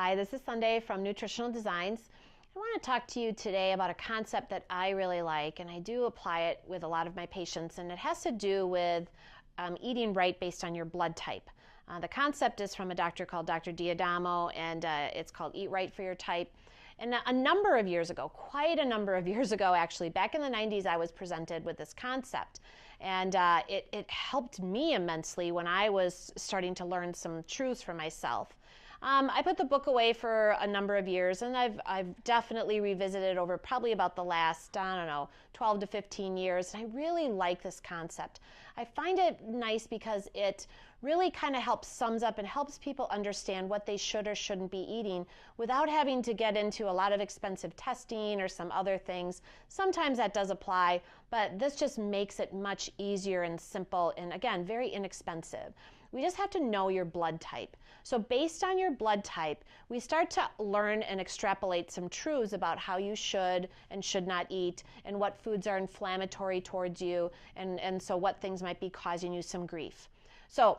Hi, this is Sunday from Nutritional Designs. I want to talk to you today about a concept that I really like, and I do apply it with a lot of my patients, and it has to do with eating right based on your blood type. The concept is from a doctor called Dr. D'Adamo, and it's called Eat Right for Your Type. And a number of years ago, quite a number of years ago actually, back in the 90s, I was presented with this concept. And it helped me immensely when I was starting to learn some truths for myself. I put the book away for a number of years, and I've definitely revisited it over probably about the last, 12 to 15 years. And I really like this concept. I find it nice because it really kind of sums up and helps people understand what they should or shouldn't be eating without having to get into a lot of expensive testing or some other things. Sometimes that does apply, but this just makes it much easier and simple and, again, very inexpensive. We just have to know your blood type. So based on your blood type, we start to learn and extrapolate some truths about how you should and should not eat and what foods are inflammatory towards you, and so what things might be causing you some grief. So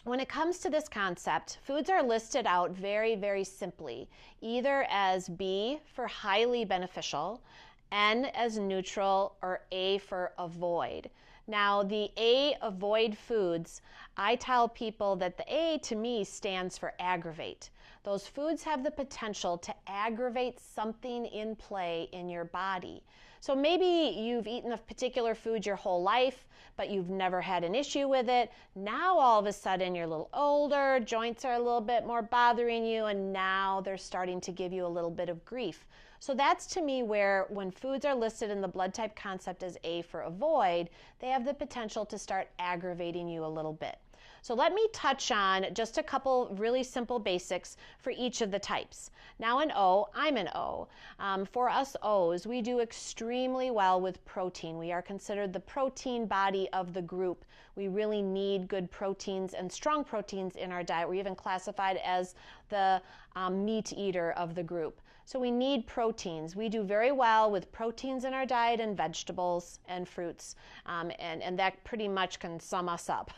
when it comes to this concept, foods are listed out very, very simply, either as B for highly beneficial, N as neutral, or A for avoid. Now, the A, avoid foods, I tell people that the A to me stands for aggravate. Those foods have the potential to aggravate something in play in your body. So maybe you've eaten a particular food your whole life, but you've never had an issue with it. Now all of a sudden you're a little older, joints are a little bit more bothering you, and now they're starting to give you a little bit of grief. So that's to me where when foods are listed in the blood type concept as A for avoid, they have the potential to start aggravating you a little bit. So let me touch on just a couple really simple basics for each of the types. Now in O, I'm an O. For us O's, we do extremely well with protein. We are considered the protein body of the group. We really need good proteins and strong proteins in our diet. We're even classified as the meat eater of the group. So we need proteins. We do very well with proteins in our diet and vegetables and fruits, and that pretty much can sum us up.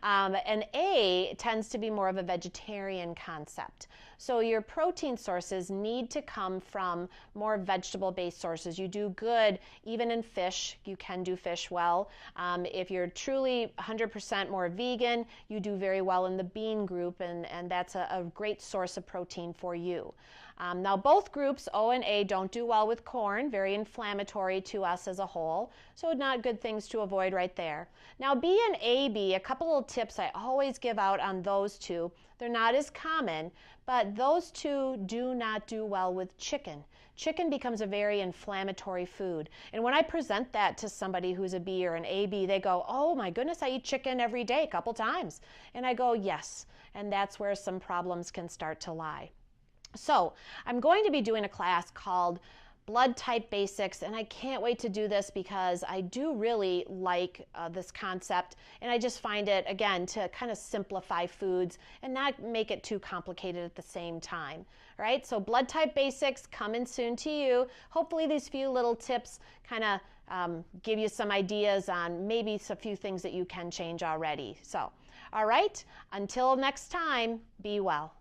And A tends to be more of a vegetarian concept. So your protein sources need to come from more vegetable-based sources. You do good even in fish. You can do fish well. If you're truly 100% more vegan, you do very well in the bean group, and that's a great source of protein for you. Now both groups, O and A, don't do well with corn, very inflammatory to us as a whole, so not good things to avoid right there. Now B and AB, a couple of tips I always give out on those two. They're not as common, but those two do not do well with chicken. Chicken becomes a very inflammatory food. And when I present that to somebody who's a B or an AB, they go, oh my goodness, I eat chicken every day, a couple times. And I go, yes, and that's where some problems can start to lie. So I'm going to be doing a class called Blood Type Basics, and I can't wait to do this because I do really like this concept, and I just find it, again, to kind of simplify foods and not make it too complicated at the same time. All right, so Blood Type Basics coming soon to you. Hopefully these few little tips kind of give you some ideas on maybe a few things that you can change already. So, all right, until next time, be well.